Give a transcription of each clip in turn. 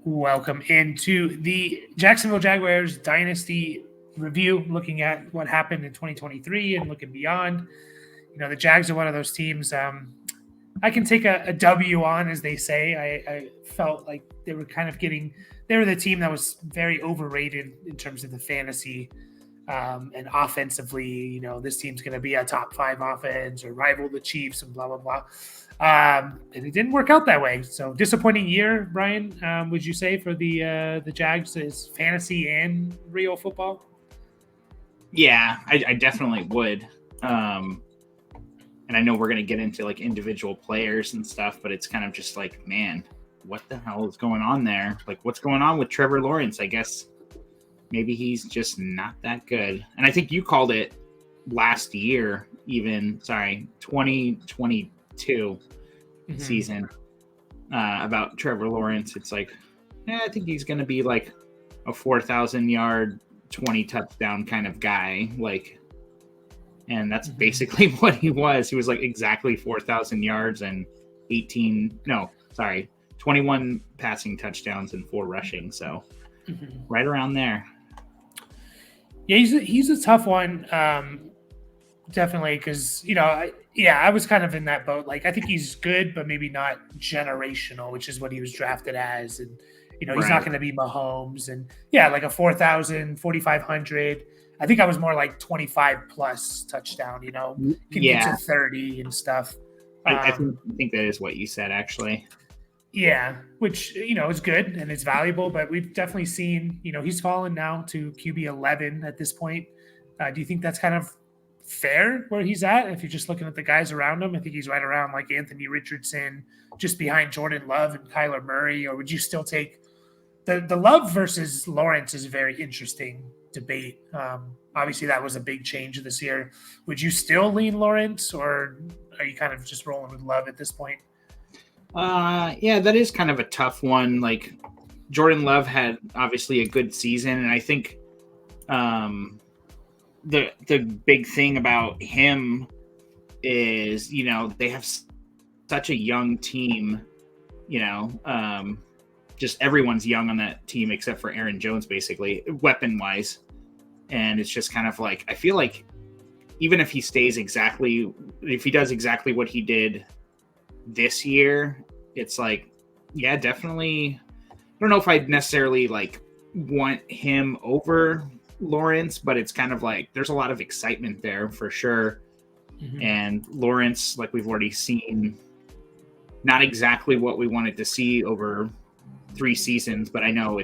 Welcome into the Jacksonville Jaguars Dynasty review, looking at what happened in 2023 and looking beyond. The Jags are one of those teams I can take a W on, as they say. I felt like they were they were the team that was very overrated in terms of the fantasy and offensively. This team's going to be a top 5 offense or rival the Chiefs and blah, blah, blah. And it didn't work out that way. So disappointing year, Brian, would you say, for the Jags is fantasy and real football? Yeah, I definitely would. And I know we're going to get into like individual players and stuff, but it's kind of just like, man, what the hell is going on there? Like, what's going on with Trevor Lawrence? I guess maybe he's just not that good. And I think you called it last year, 2022 season about Trevor Lawrence. It's like, I think he's going to be like a 4,000 yard, 20 touchdown kind of guy. And that's basically what he was. He was like exactly 4,000 yards and 21 passing touchdowns and 4 rushing. So right around there. Yeah, he's a tough one. Definitely. Cause I was kind of in that boat. Like, I think he's good, but maybe not generational, which is what he was drafted as. And, he's not going to be Mahomes and like a 4,000, 4,500. I think I was more like 25 plus touchdown, can get to 30 and stuff. I think that is what you said, actually. Yeah, which, is good and it's valuable, but we've definitely seen, he's fallen now to QB 11 at this point. Do you think that's kind of fair where he's at? If you're just looking at the guys around him, I think he's right around like Anthony Richardson, just behind Jordan Love and Kyler Murray, or would you still take the Love versus Lawrence is a very interesting debate. Obviously that was a big change this year. Would you still lean Lawrence, or are you kind of just rolling with Love at this point? Yeah, that is kind of a tough one. Like, Jordan Love had obviously a good season, and I think the big thing about him is, they have such a young team, just everyone's young on that team except for Aaron Jones, basically, weapon-wise. And it's just kind of like, I feel like even if he does exactly what he did this year, it's like, yeah, definitely. I don't know if I'd necessarily like want him over Lawrence, but it's kind of like there's a lot of excitement there for sure. And Lawrence, like we've already seen, not exactly what we wanted to see over 3 seasons, but I know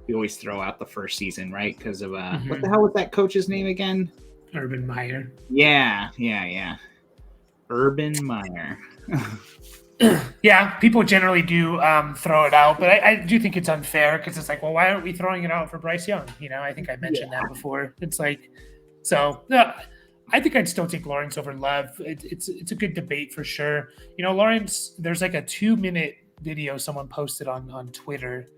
we always throw out the first season, right? Because of what the hell was that coach's name again? Urban Meyer. Yeah. Urban Meyer. Yeah, people generally do throw it out, but I do think it's unfair because it's like, well, why aren't we throwing it out for Bryce Young? I think I mentioned that before. It's like, so no, I think I'd still take Lawrence over Love. It's a good debate for sure. Lawrence, there's like a 2-minute video someone posted on Twitter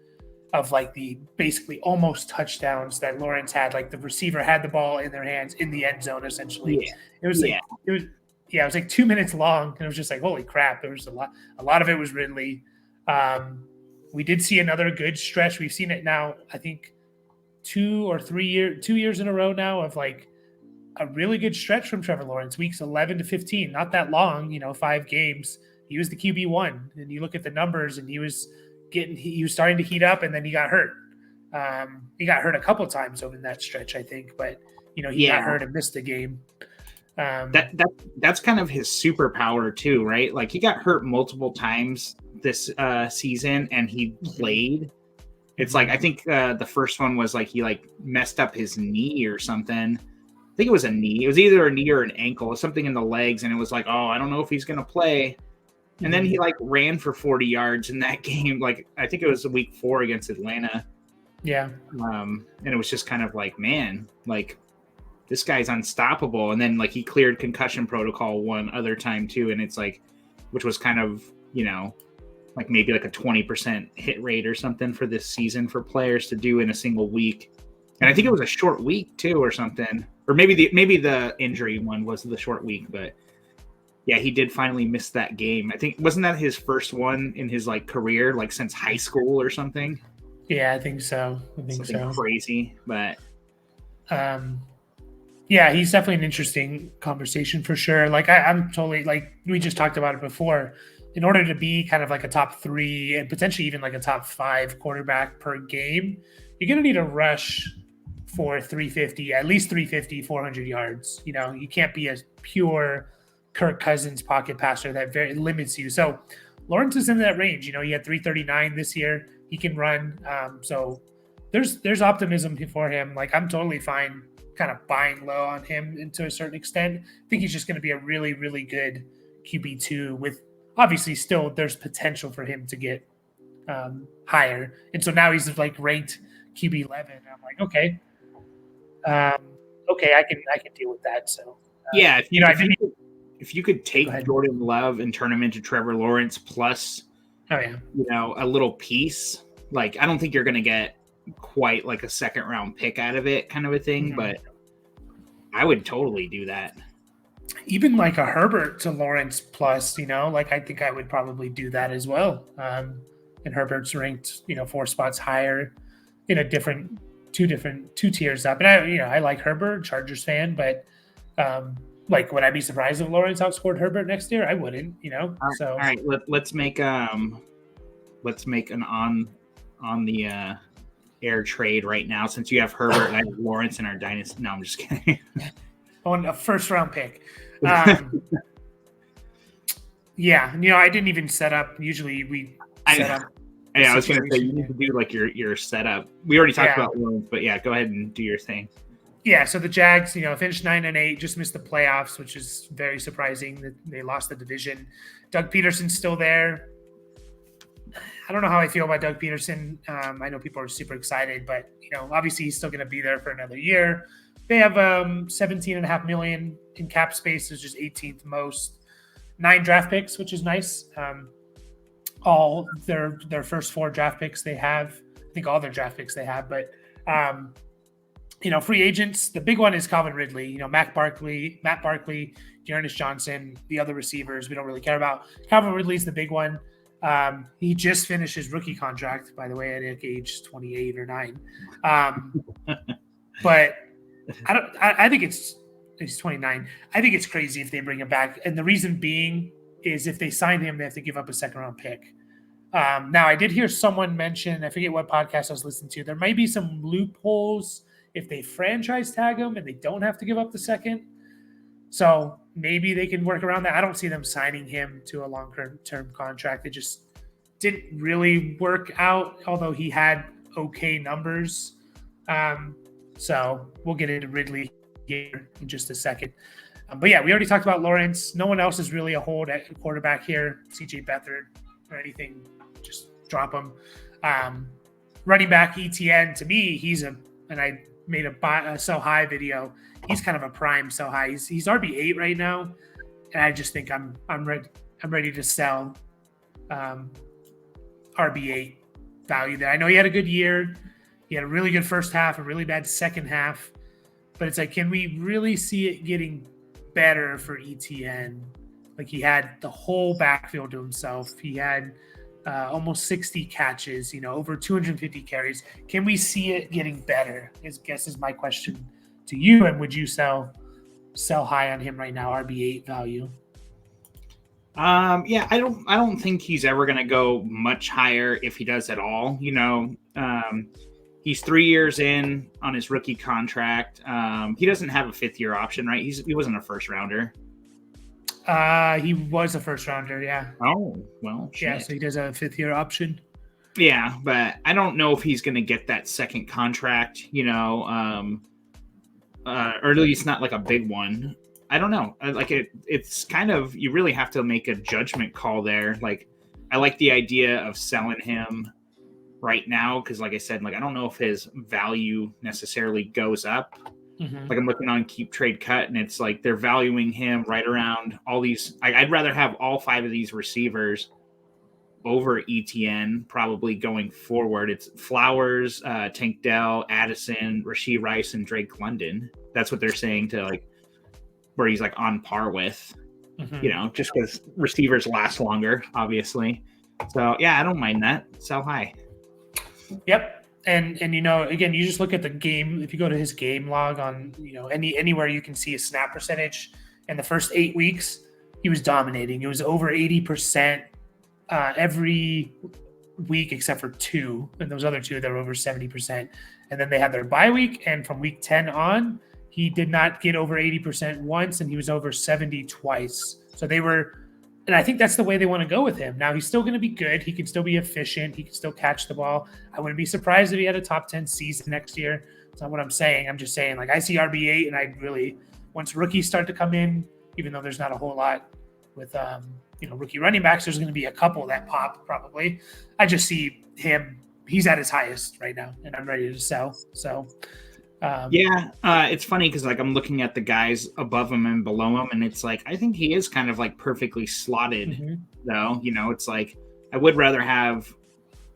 of like the basically almost touchdowns that Lawrence had. Like the receiver had the ball in their hands in the end zone, essentially. Yeah. It was like 2 minutes long, and it was just like, holy crap. There was a lot of it was Ridley. We did see another good stretch. We've seen it now, I think 2 years in a row now of like a really good stretch from Trevor Lawrence, weeks 11 to 15, not that long, 5 games. He was the QB1, and you look at the numbers, and he was starting to heat up, and then he got hurt. He got hurt a couple times over that stretch, I think, but he got hurt and missed the game. That's kind of his superpower too, right? Like, he got hurt multiple times this season, and he played. It's like, I think the first one was like he like messed up his knee or something. I think it was a knee. It was either a knee or an ankle or something in the legs, and it was like, oh, I don't know if he's gonna play. And then he like ran for 40 yards in that game. Like, I think it was week 4 against Atlanta. Yeah. And it was just kind of like, man, like, this guy's unstoppable. And then like he cleared concussion protocol one other time too. And it's like, which was kind of, like maybe like a 20% hit rate or something for this season for players to do in a single week. And I think it was a short week too, or something, or maybe the injury one was the short week, but yeah, he did finally miss that game. I think, wasn't that his first one in his like career, like since high school or something? Yeah, I think so. I think Something so. crazy, but yeah, he's definitely an interesting conversation for sure. Like I'm totally like we just talked about it before. In order to be kind of like a top 3 and potentially even like a top 5 quarterback per game, you're going to need a rush for 350, at least 350, 400 yards. You know, you can't be a pure Kirk Cousins pocket passer that very limits you. So Lawrence is in that range. You know, he had 339 this year. He can run. So there's optimism for him. Like I'm totally fine kind of buying low on him and to a certain extent. I think he's just going to be a really, really good QB2 with obviously still there's potential for him to get higher. And so now he's like ranked QB 11. I'm like, okay, okay, I can deal with that. So yeah, if you could Go take ahead. Jordan Love and turn him into Trevor Lawrence plus, Oh yeah, you know, a little piece, like I don't think you're going to get quite like a second round pick out of it kind of a thing, Mhm. but I would totally do that. Even like a Herbert to Lawrence plus, you know, like I think I would probably do that as well. And Herbert's ranked, you know, 4 spots higher in a two tiers up. And I like Herbert, Chargers fan, but like would I be surprised if Lawrence outscored Herbert next year? I wouldn't, you know. All So right, let's make an on the air trade right now since you have Herbert and I have Lawrence in our dynasty. No, I'm just kidding. on a first round pick. Yeah, you know, I didn't even set up. Usually we set up. I was going to say you need to do like your setup. We already talked about Lawrence, but yeah, go ahead and do your thing. Yeah, so the Jags, you know, finished 9-8, just missed the playoffs, which is very surprising that they lost the division. Doug Peterson's still there. I don't know how I feel about Doug Peterson. I know people are super excited, but you know, obviously he's still going to be there for another year. They have $17.5 million in cap space, is just 18th most. 9 draft picks, which is nice. All their first 4 draft picks they have. I think all their draft picks they have, but you know, free agents. The big one is Calvin Ridley. You know, Matt Barkley, Dearness Johnson, the other receivers we don't really care about. Calvin Ridley's the big one. He just finished his rookie contract, by the way, at age 28 or 9. But I think he's 29. I think it's crazy if they bring him back. And the reason being is if they sign him, they have to give up a second round pick. Now, I did hear someone mention, I forget what podcast I was listening to, there might be some loopholes if they franchise tag him and they don't have to give up the second. So maybe they can work around that. I don't see them signing him to a long-term contract. It just didn't really work out, although he had okay numbers. So we'll get into Ridley here in just a second. But yeah, we already talked about Lawrence. No one else is really a hold at quarterback here. CJ Beathard or anything, just drop him. Running back ETN, to me, and I made a sell high video. He's kind of a prime sell high. He's RB8 right now, and I just think I'm ready to sell RB8 value there. I know he had a good year. He had a really good first half, a really bad second half, but it's like, can we really see it getting better for ETN? Like he had the whole backfield to himself. He had almost 60 catches, you know, over 250 carries. Can we see it getting better? I guess is my question to you. And would you sell high on him right now, RB8 value? Yeah, I don't think he's ever going to go much higher if he does at all. You know, he's 3 years in on his rookie contract. He doesn't have a 5th year option, right? He wasn't a first rounder. He was a first rounder, yeah. Oh, well, shit. Yeah, so he does have a 5th year option. Yeah, but I don't know if he's going to get that second contract, you know, or at least not like a big one. I don't know. Like it's kind of, you really have to make a judgment call there. Like I like the idea of selling him right now because, like I said, like I don't know if his value necessarily goes up. Mm-hmm. Like I'm looking on Keep Trade Cut, and it's like they're valuing him right around all these. I'd rather have all 5 of these receivers over ETN probably going forward. It's Flowers, Tank Dell, Addison, Rashee Rice, and Drake London. That's what they're saying to like where he's like on par with, you know, just because receivers last longer, obviously. So yeah, I don't mind that. Sell high. Yep. And again, you just look at the game. If you go to his game log on anywhere, you can see his snap percentage. In the first 8 weeks, he was dominating. It was over 80% every week except for 2, and those other 2 they're over 70%. And then they had their bye week, and from week 10 on, he did not get over 80% once, and he was over 70 twice. So they were. And I think that's the way they want to go with him. Now, he's still going to be good. He can still be efficient. He can still catch the ball. I wouldn't be surprised if he had a top 10 season next year. That's not what I'm saying. I'm just saying, I see RB8, and I really, once rookies start to come in, even though there's not a whole lot with, rookie running backs, there's going to be a couple that pop probably. I just see him. He's at his highest right now, and I'm ready to sell. So, it's funny because I'm looking at the guys above him and below him, and it's I think he is kind of perfectly slotted, though. It's I would rather have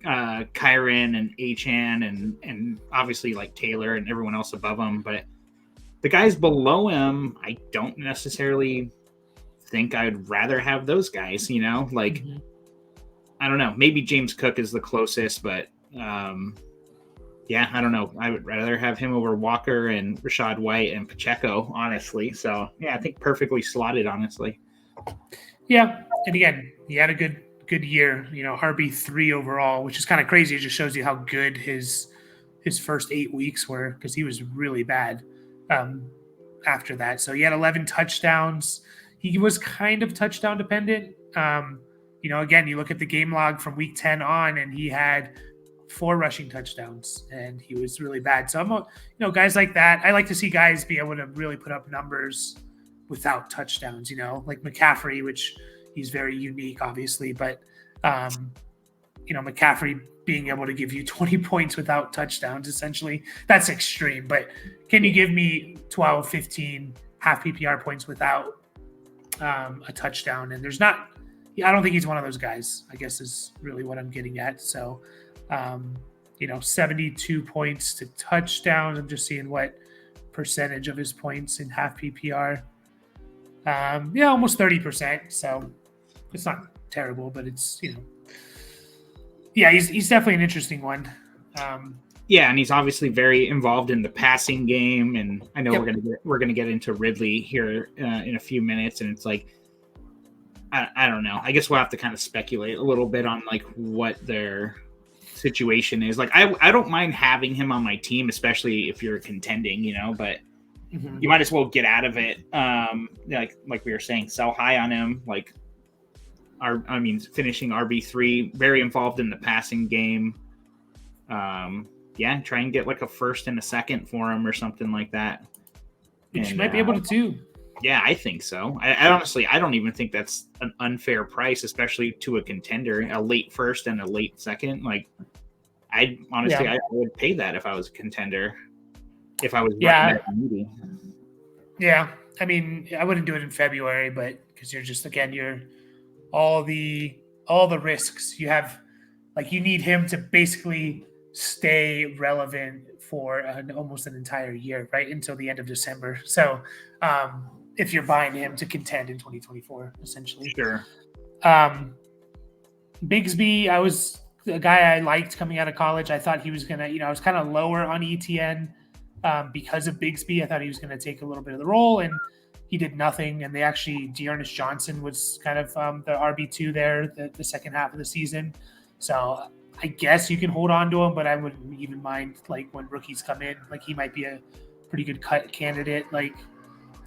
Kyron and Achan and obviously Taylor and everyone else above him, but the guys below him, I don't necessarily think I'd rather have those guys. I don't know. Maybe James Cook is the closest, but. I don't know. I would rather have him over Walker and Rashad White and Pacheco, honestly. So, I think perfectly slotted, honestly. Yeah. And again, he had a good year, RB3 overall, which is kind of crazy. It just shows you how good his first 8 weeks were, because he was really bad after that. So he had 11 touchdowns. He was kind of touchdown dependent. Again, you look at the game log from week 10 on, and he had 4 rushing touchdowns, and he was really bad. So I'm, guys like that. I like to see guys be able to really put up numbers without touchdowns, like McCaffrey, which he's very unique, obviously, but McCaffrey being able to give you 20 points without touchdowns, essentially, that's extreme. But can you give me 12, 15 half PPR points without a touchdown? And I don't think he's one of those guys, I guess, is really what I'm getting at. So 72 points to touchdowns. I'm just seeing what percentage of his points in half PPR. Almost 30%. So it's not terrible, but it's, he's definitely an interesting one. And he's obviously very involved in the passing game. And I know we're gonna get into Ridley here in a few minutes, and it's I don't know. I guess we'll have to kind of speculate a little bit on what their situation is. I don't mind having him on my team, especially if you're contending, but you might as well get out of it. Like we were saying, sell high on him. Finishing RB3, very involved in the passing game. Try and get a first and a second for him or something like that. Which you might be able to do. Yeah, I think so. I honestly, I don't even think that's an unfair price, especially to a contender, a late first and a late second. I would pay that if I was a contender, if I was that needy. Yeah. I wouldn't do it in February, but because you're just, again, you're all the risks you have, you need him to basically stay relevant for almost an entire year, right? Until the end of December. So, if you're buying him to contend in 2024, essentially. Sure. Bigsby, I was a guy I liked coming out of college. I thought he was going to, I was kind of lower on ETN because of Bigsby. I thought he was going to take a little bit of the role, and he did nothing. And Dearness Johnson was kind of the RB2 there the second half of the season. So I guess you can hold on to him, but I wouldn't even mind when rookies come in, he might be a pretty good cut candidate.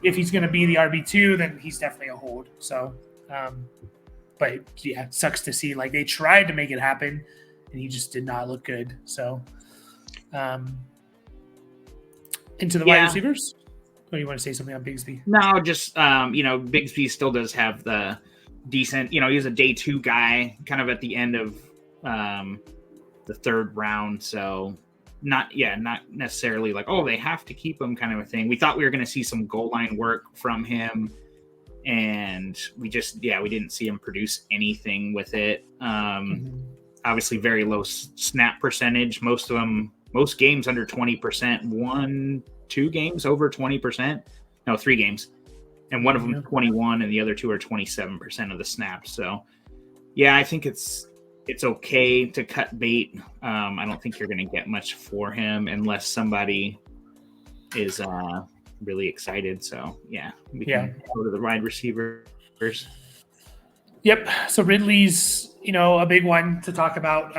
If he's going to be the RB2, then he's definitely a hold. So, but it sucks to see they tried to make it happen and he just did not look good. So, into the wide receivers. Or do you want to say something on Bigsby? No, just, Bigsby still does have the decent, he was a day 2 guy kind of at the end of the third round. So not necessarily they have to keep him kind of a thing. We thought we were going to see some goal line work from him, and we didn't see him produce anything with it. Obviously very low snap percentage. Most games under 20%, 2 games over 20%. No, 3 games. And one of them 21 and the other 2 are 27% of the snaps. So I think it's it's okay to cut bait. I don't think you're going to get much for him unless somebody is really excited. So yeah, we can go to the wide receivers. Yep. So Ridley's, a big one to talk about.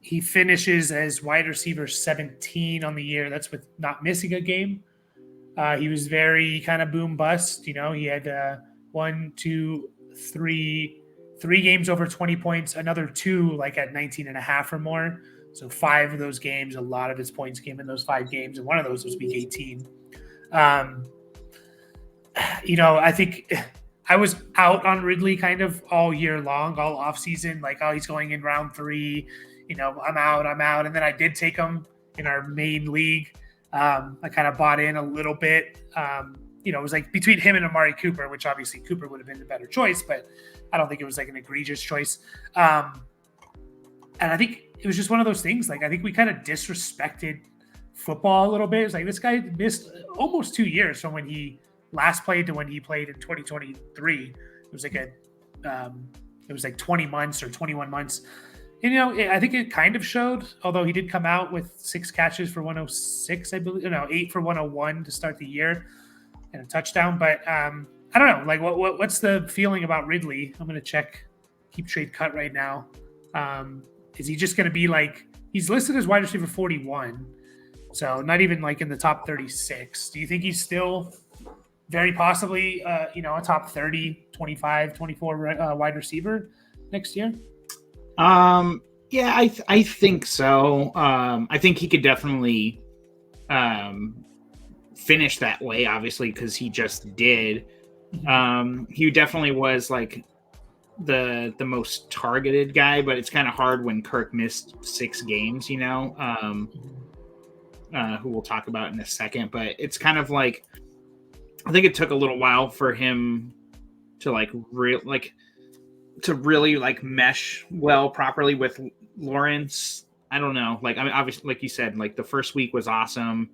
He finishes as wide receiver 17 on the year. That's with not missing a game. He was very kind of boom bust. He had 1, 2, 3 games over 20 points, another 2 like at 19 and a half or more. So 5 of those games, a lot of his points came in those 5 games. And one of those was week 18. I think I was out on Ridley kind of all year long, all off season. Like, he's going in round 3. I'm out. And then I did take him in our main league. I kind of bought in a little bit. It was like between him and Amari Cooper, which obviously Cooper would have been the better choice, but I don't think it was like an egregious choice. And I think it was just one of those things. Like, I think we kind of disrespected football a little bit. It's like this guy missed almost 2 years from when he last played to when he played in 2023. It was like 20 months or 21 months. And, I think it kind of showed, although he did come out with 6 catches for 106, I believe, 8 for 101 to start the year and a touchdown. But I don't know, like what's the feeling about Ridley? I'm going to check keep trade cut right now. Is he just going to be like, he's listed as wide receiver 41, so not even like in the top 36. Do you think he's still very possibly, a top 30, 25, 24 wide receiver next year? Yeah, I think so. I think he could definitely finish that way, obviously, because he just did. He definitely was like the most targeted guy, but it's kind of hard when Kirk missed 6 games, who we'll talk about in a second. But it's kind of like, I think it took a little while for him to really mesh well properly with Lawrence. I don't know. Like, I mean, obviously, like you said, like the first week was awesome.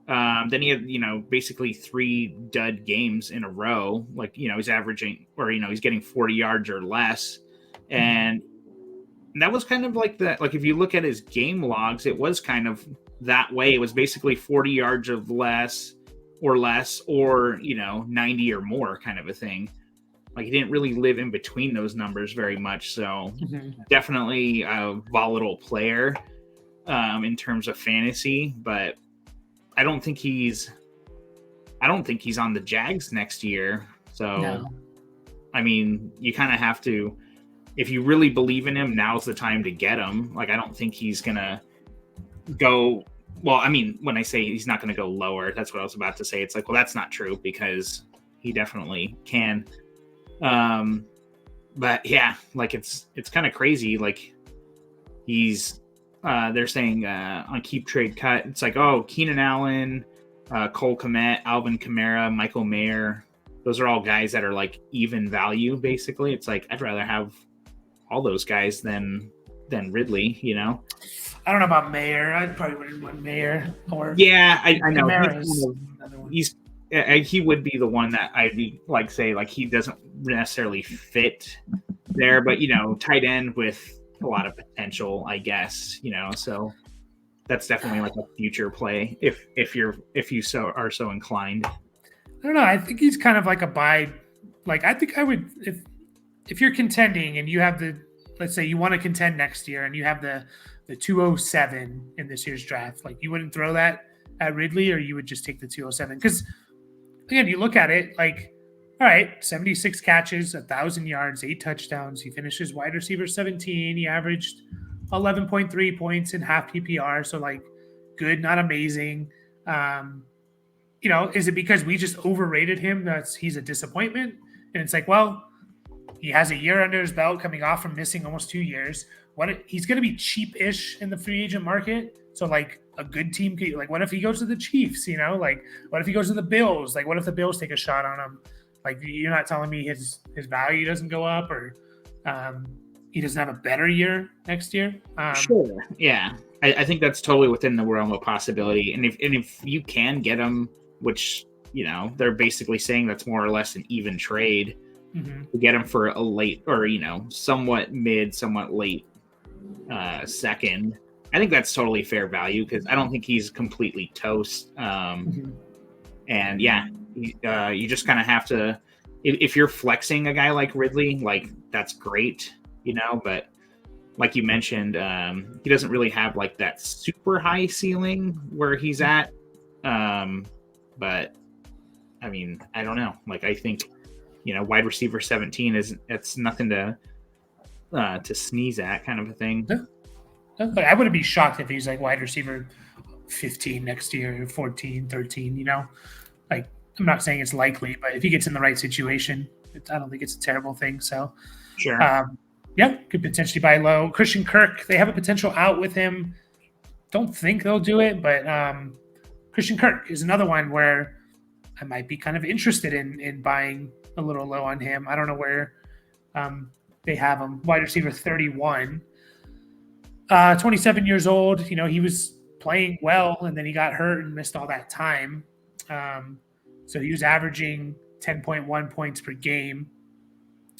Then he had, basically 3 dud games in a row. Like, he's averaging, or, he's getting 40 yards or less. And that was kind of like that. Like, if you look at his game logs, it was kind of that way. It was basically 40 yards of less, or 90 or more kind of a thing. Like, he didn't really live in between those numbers very much. So definitely a volatile player in terms of fantasy, but I don't think he's on the Jags next year. So, no. I mean, you kind of have to, if you really believe in him, now's the time to get him. Like, I don't think he's going to go, well, I mean, when I say he's not going to go lower, that's what I was about to say. It's like, well, that's not true, because he definitely can. But yeah, like it's kind of crazy. Like, he's, they're saying, on keep trade cut, it's like, oh, Keenan Allen, Cole Kmet, Alvin Kamara, Michael Mayer. Those are all guys that are like even value, basically. It's like, I'd rather have all those guys than Ridley, I don't know about Mayer. I probably wouldn't want Mayer. Or yeah, I know. He would be the one that I'd be like, say, like, he doesn't necessarily fit there, but tight end with a lot of potential, I guess, so that's definitely like a future play if you are so inclined. I don't know. I think he's kind of like a buy. Like, I think I would, if you're contending and you have let's say you want to contend next year and you have the 207 in this year's draft, like, you wouldn't throw that at Ridley, or you would just take the 207? Because again, you look at it like, all right, 76 catches, 1,000 yards, 8 touchdowns. He finishes wide receiver 17. He averaged 11.3 points in half PPR. So, like, good, not amazing. Is it because we just overrated him that he's a disappointment? And it's like, well, he has a year under his belt coming off from missing almost 2 years. He's going to be cheap-ish in the free agent market. So, like, a good team, like, what if he goes to the Chiefs, like, what if he goes to the Bills? Like, what if the Bills take a shot on him? Like, you're not telling me his value doesn't go up, or he doesn't have a better year next year? Sure. Yeah. I think that's totally within the realm of possibility. And if you can get him, which, they're basically saying that's more or less an even trade. to get him for a late or, somewhat mid, somewhat late second. I think that's totally fair value because I don't think he's completely toast. And yeah, you just kind of have to, if you're flexing a guy like Ridley, like that's great, but like you mentioned, he doesn't really have like that super high ceiling where he's at. But I mean, I don't know. Like, I think, wide receiver 17 it's nothing to sneeze at, kind of a thing. But I wouldn't be shocked if he's like wide receiver 15 next year, 14, 13, like, I'm not saying it's likely, but if he gets in the right situation, I don't think it's a terrible thing. So, sure. Yeah, could potentially buy low. Christian Kirk, they have a potential out with him. Don't think they'll do it, but Christian Kirk is another one where I might be kind of interested in buying a little low on him. I don't know where they have him. Wide receiver 31, 27 years old. He was playing well, and then he got hurt and missed all that time. So he was averaging 10.1 points per game.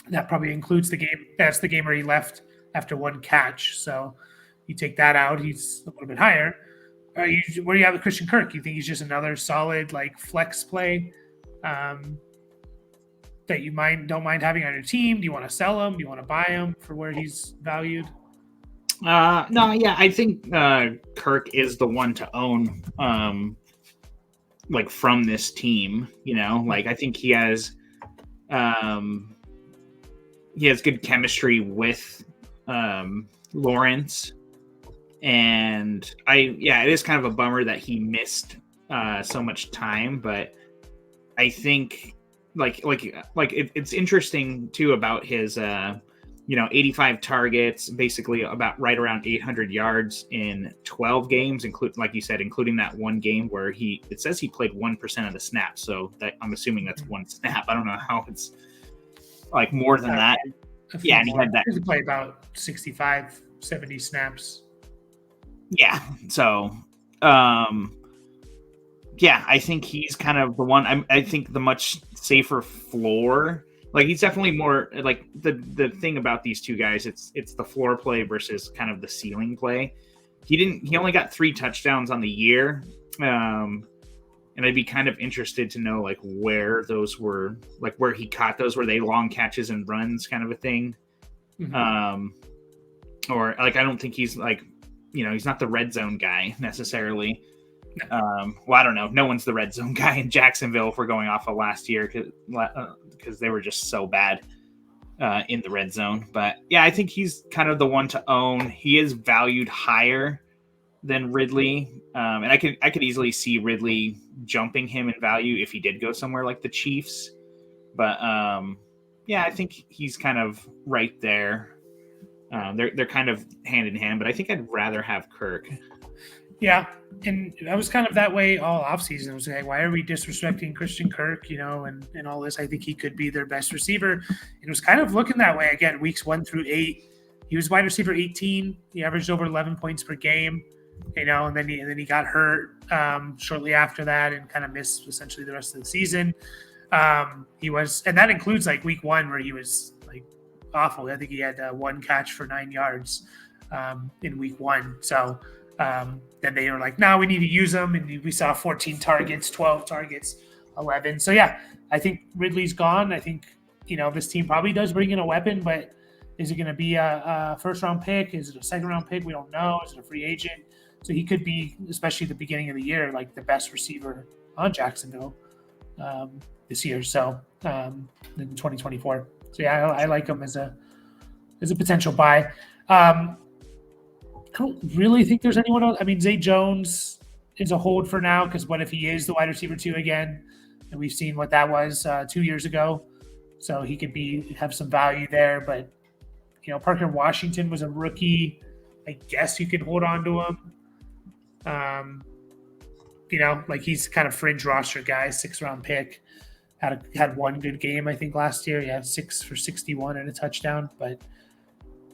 That probably includes the game. That's the game where he left after one catch. So you take that out, he's a little bit higher. Where do you have with Christian Kirk? You think he's just another solid like flex play that you don't mind having on your team? Do you want to sell him? Do you want to buy him for where he's valued? No, yeah, I think Kirk is the one to own. Like from this team, like I think he has good chemistry with Lawrence, and it is kind of a bummer that he missed so much time, but I think it's interesting too about his 85 targets, basically about right around 800 yards in 12 games, including that one game where it says he played 1% of the snaps. So that I'm assuming that's one snap. I don't know how it's like more than that. Yeah, and he had that. He played about 65, 70 snaps. Yeah. So, I think he's kind of the one. I think the much safer floor. Like he's definitely more like the thing about these two guys. It's the floor play versus kind of the ceiling play. He only got 3 touchdowns on the year, and I'd be kind of interested to know like where those were, like where he caught those. Were they long catches and runs, kind of a thing? Or like I don't think he's like he's not the red zone guy necessarily. Well, I don't know. No one's the red zone guy in Jacksonville if we're going off of last year because they were just so bad in the red zone. But yeah, I think he's kind of the one to own. He is valued higher than Ridley, and I could easily see Ridley jumping him in value if he did go somewhere like the Chiefs. But I think he's kind of right there. They're kind of hand in hand, but I think I'd rather have Kirk. Yeah, and I was kind of that way all offseason. I was like, why are we disrespecting Christian Kirk, and all this? I think he could be their best receiver. And it was kind of looking that way again, weeks 1 through 8. He was wide receiver 18. He averaged over 11 points per game, and then he got hurt shortly after that and kind of missed essentially the rest of the season. He was, and that includes like week 1 where he was like awful. I think he had 1 catch for 9 yards in week 1. So then they were like, no, we need to use him. And we saw 14 targets, 12 targets, 11. So yeah, I think Ridley's gone. I think, this team probably does bring in a weapon, but is it going to be a first round pick? Is it a second round pick? We don't know. Is it a free agent? So he could be, especially at the beginning of the year, like the best receiver on Jacksonville this year. So in 2024. So yeah, I like him as a potential buy. I don't really think there's anyone else. I mean, Zay Jones is a hold for now because what if he is the wide receiver 2 again? And we've seen what that was 2 years ago. So he could have some value there. But, Parker Washington was a rookie. I guess you could hold on to him. Like he's kind of fringe roster guy, 6th-round pick. Had one good game, I think, last year. He had 6 for 61 and a touchdown. But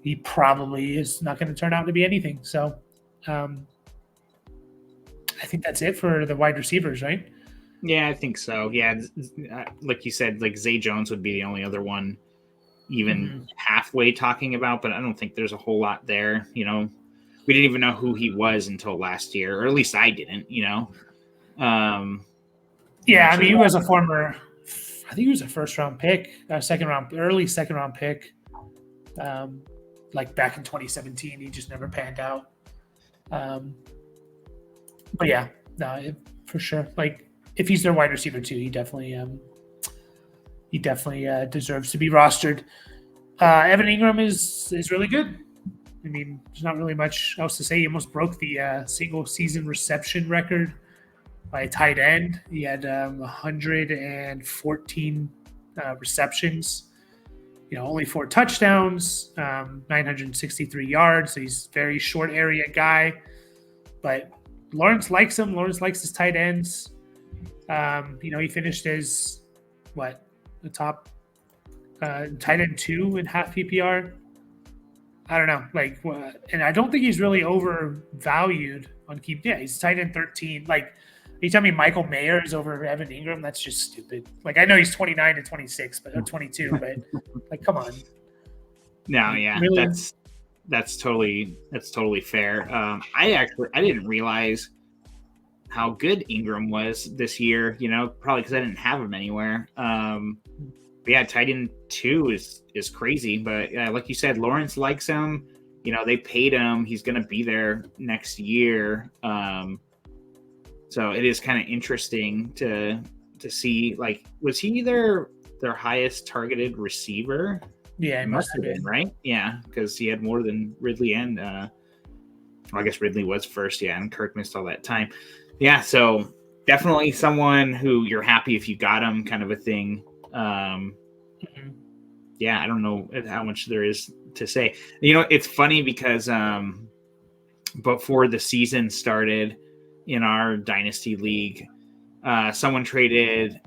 he probably is not going to turn out to be anything. So I think that's it for the wide receivers, right? Yeah, I think so. Yeah, like you said, like Zay Jones would be the only other one even halfway talking about, but I don't think there's a whole lot there. You know, we didn't even know who he was until last year, or at least I didn't. You know. Yeah, I mean, he was a former. I think he was a first-round pick, early second-round pick. Like back in 2017, he just never panned out. But yeah, no, for sure. Like if he's their wide receiver too, he definitely deserves to be rostered. Evan Ingram is really good. I mean, there's not really much else to say. He almost broke the single season reception record by a tight end. He had 114 receptions. Only 4 touchdowns, 963 yards. So he's a very short area guy. But Lawrence likes him. Lawrence likes his tight ends. He finished as the top tight end 2 in half PPR. I don't know, and I don't think he's really overvalued on keep. Yeah, he's tight end 13. Like, you tell me Michael Mayer is over Evan Ingram? That's just stupid. Like, I know he's 29 and 26, or 22, but like, come on. No, yeah, really? That's totally fair. I didn't realize how good Ingram was this year. Probably because I didn't have him anywhere. But yeah, tight end 2 is crazy. But like you said, Lawrence likes him. They paid him. He's going to be there next year. So it is kind of interesting to see. Like, was he their highest targeted receiver? Yeah, it must have been, right? Yeah, because he had more than Ridley and I guess Ridley was first. Yeah, and Kirk missed all that time. Yeah, so definitely someone who you're happy if you got him, kind of a thing. Yeah, I don't know how much there is to say. It's funny because before the season started in our Dynasty League, someone traded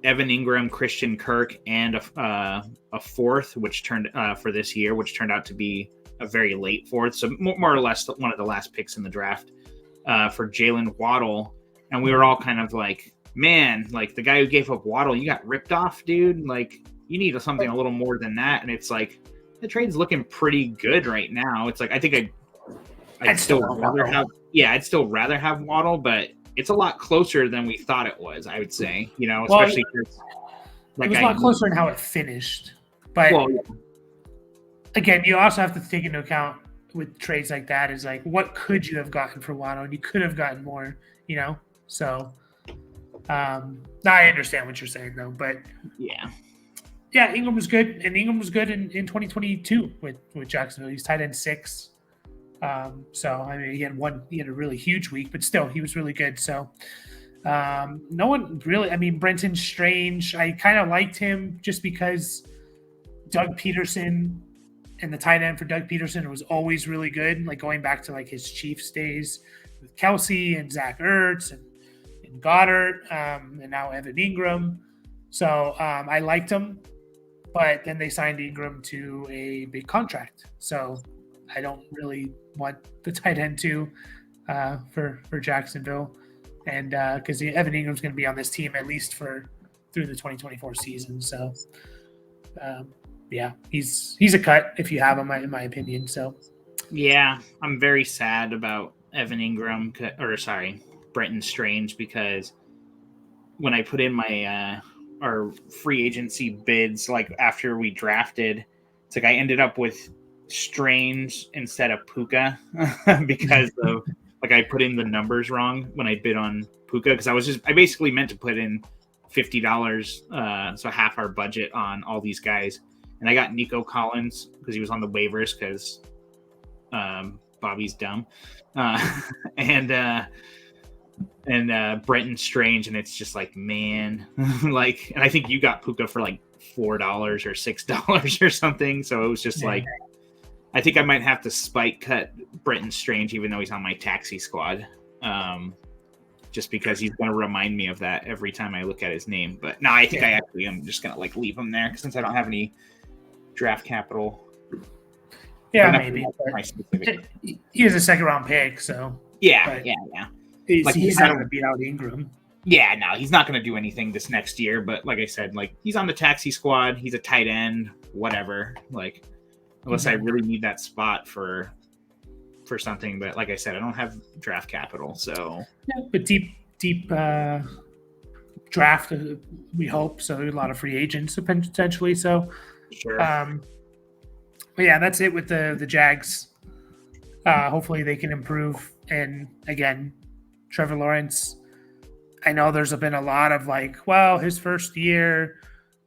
Evan Ingram, Christian Kirk, and a fourth, which turned for this year, which turned out to be a very late fourth, so more or less one of the last picks in the draft, for Jalen Waddle. And we were all kind of like, man, like, the guy who gave up Waddle, you got ripped off, dude. Like, you need something a little more than that. And it's like, the trade's looking pretty good right now. It's like, I think I'd still rather have Waddle, but it's a lot closer than we thought it was, I would say, especially because it was a lot closer in how it finished. But again, you also have to take into account with trades like that is like, what could you have gotten for Waddle? And you could have gotten more, So I understand what you're saying though, but yeah, Ingram was good, and Ingram was good in 2022 with Jacksonville. He's tight end 6. So I mean, he had a really huge week, but still, he was really good. So no one really. I mean, Brenton Strange, I kind of liked him just because Doug Peterson and the tight end for Doug Peterson was always really good. Like, going back to like his Chiefs days with Kelsey and Zach Ertz and Goddard, and now Evan Ingram. So I liked him. But then they signed Ingram to a big contract. So I don't really want the tight end 2 for Jacksonville. And because Evan Ingram's going to be on this team at least through the 2024 season. So, yeah, he's a cut if you have him, in my opinion. So, yeah, I'm very sad about Evan Ingram, Brenton Strange, because when I put in my our free agency bids, like after we drafted, it's like I ended up with Strange instead of Puka because of like I put in the numbers wrong when I bid on Puka, because I basically meant to put in $50, so half our budget on all these guys, and I got Nico Collins because he was on the waivers because Bobby's dumb, and Brenton Strange, and it's just like, man, like, and I think you got Puka for like $4 or $6 or something. So it was just like, I think I might have to spike cut Brenton Strange, even though he's on my taxi squad, just because he's going to remind me of that every time I look at his name. But no, I think I actually am just going to like leave him there since I don't have any draft capital. Yeah, maybe. He is a second round pick, so yeah. He's not going to beat out Ingram. Yeah, no, he's not going to do anything this next year. But like I said, like he's on the taxi squad. He's a tight end, whatever. Like unless I really need that spot for something. But like I said, I don't have draft capital, so yeah, but deep draft, we hope. So a lot of free agents potentially. So sure. But yeah, that's it with the Jags. Hopefully they can improve. And again, Trevor Lawrence, I know there's been a lot of like, well, his first year,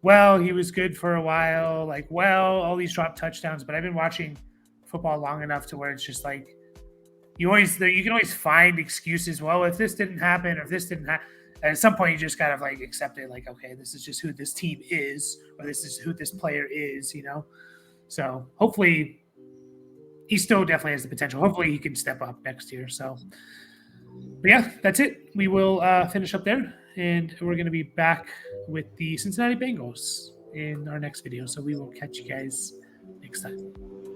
well, he was good for a while, like, well, all these dropped touchdowns. But I've been watching football long enough to where it's just like you can always find excuses. Well, if this didn't happen, or if this didn't happen, at some point you just kind of like accept it, like, okay, this is just who this team is, or this is who this player is, you know. So hopefully he still definitely has the potential. Hopefully he can step up next year. So, but yeah, that's it. We will finish up there, and we're going to be back with the Cincinnati Bengals in our next video. So we will catch you guys next time.